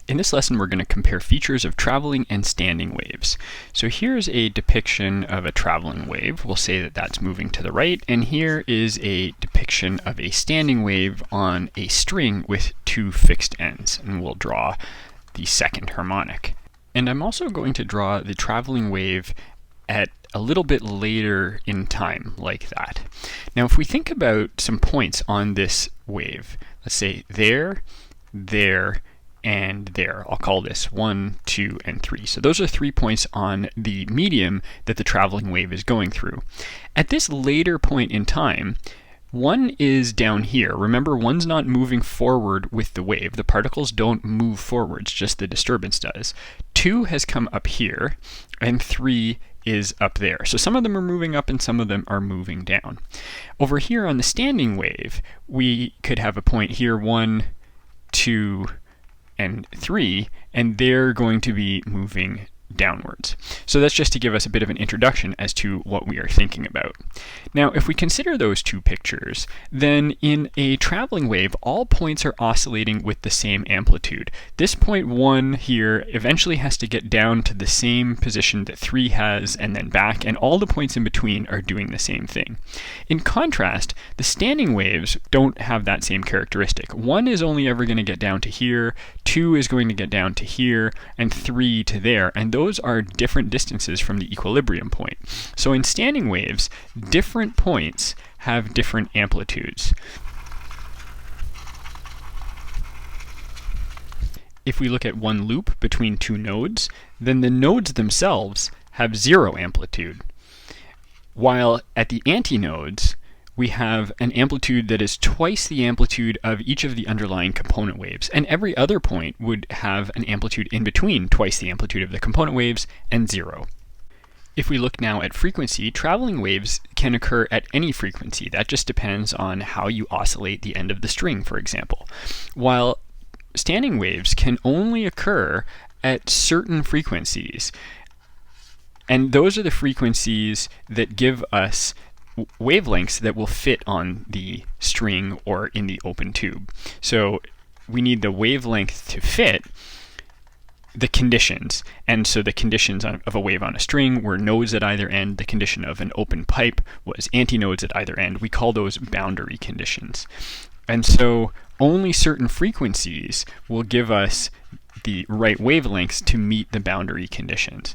In this lesson, we're going to compare features of traveling and standing waves. So here's a depiction of a traveling wave. We'll say that that's moving to the right, and here is a depiction of a standing wave on a string with two fixed ends, and we'll draw the second harmonic. And I'm also going to draw the traveling wave at a little bit later in time, like that. Now, if we think about some points on this wave, let's say there, and there. I'll call this 1, 2, and 3. So those are 3 points on the medium that the traveling wave is going through. At this later point in time, 1 is down here. Remember, 1's not moving forward with the wave. The particles don't move forwards, just the disturbance does. 2 has come up here, and 3 is up there. So some of them are moving up and some of them are moving down. Over here on the standing wave, we could have a point here, 1, 2, and 3, and they're going to be moving downwards. So that's just to give us a bit of an introduction as to what we are thinking about. Now, if we consider those two pictures, then in a traveling wave, all points are oscillating with the same amplitude. This point 1 here eventually has to get down to the same position that 3 has and then back, and all the points in between are doing the same thing. In contrast, the standing waves don't have that same characteristic. 1 is only ever going to get down to here, 2 is going to get down to here, and 3 to there, and those are different distances from the equilibrium point. So in standing waves, different points have different amplitudes. If we look at one loop between two nodes, then the nodes themselves have 0 amplitude, while at the antinodes, we have an amplitude that is twice the amplitude of each of the underlying component waves, and every other point would have an amplitude in between twice the amplitude of the component waves and 0. If we look now at frequency, traveling waves can occur at any frequency. That just depends on how you oscillate the end of the string, for example. While standing waves can only occur at certain frequencies, and those are the frequencies that give us wavelengths that will fit on the string or in the open tube. So we need the wavelength to fit the conditions. And so the conditions of a wave on a string were nodes at either end. The condition of an open pipe was antinodes at either end. We call those boundary conditions. And so only certain frequencies will give us the right wavelengths to meet the boundary conditions.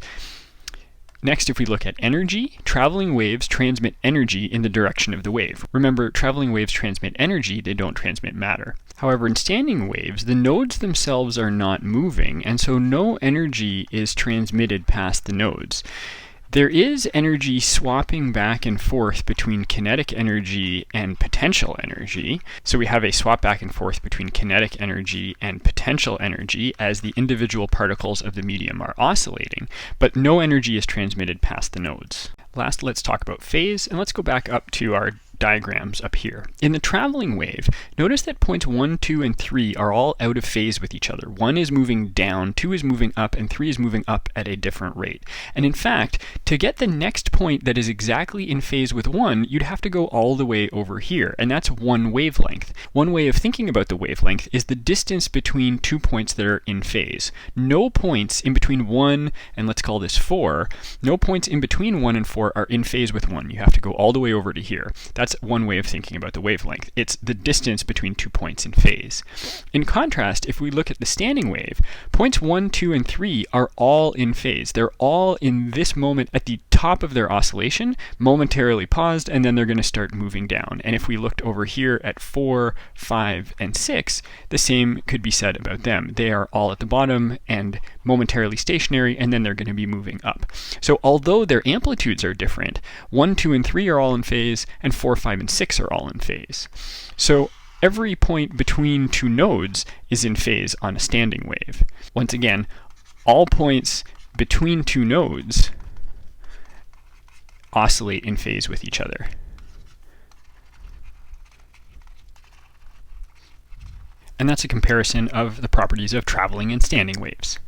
Next, if we look at energy, traveling waves transmit energy in the direction of the wave. Remember, traveling waves transmit energy, they don't transmit matter. However, in standing waves, the nodes themselves are not moving, and so no energy is transmitted past the nodes. There is energy swapping back and forth between kinetic energy and potential energy. So we have a swap back and forth between kinetic energy and potential energy as the individual particles of the medium are oscillating, but no energy is transmitted past the nodes. Last, let's talk about phase, and let's go back up to our diagrams up here. In the traveling wave, notice that points 1, 2, and 3 are all out of phase with each other. 1 is moving down, 2 is moving up, and 3 is moving up at a different rate. And in fact, to get the next point that is exactly in phase with 1, you'd have to go all the way over here, and that's one wavelength. One way of thinking about the wavelength is the distance between 2 points that are in phase. No points in between 1 and let's call this 4, no points in between 1 and 4 are in phase with 1. You have to go all the way over to here. That's one way of thinking about the wavelength. It's the distance between 2 points in phase. In contrast, if we look at the standing wave, points 1, 2, and 3 are all in phase. They're all in this moment at the top of their oscillation, momentarily paused, and then they're going to start moving down. And if we looked over here at 4, 5, and 6, the same could be said about them. They are all at the bottom and momentarily stationary, and then they're going to be moving up. So although their amplitudes are different, 1, 2, and 3 are all in phase, and 4, 5, and 6 are all in phase. So every point between two nodes is in phase on a standing wave. Once again, all points between two nodes oscillate in phase with each other. And that's a comparison of the properties of traveling and standing waves.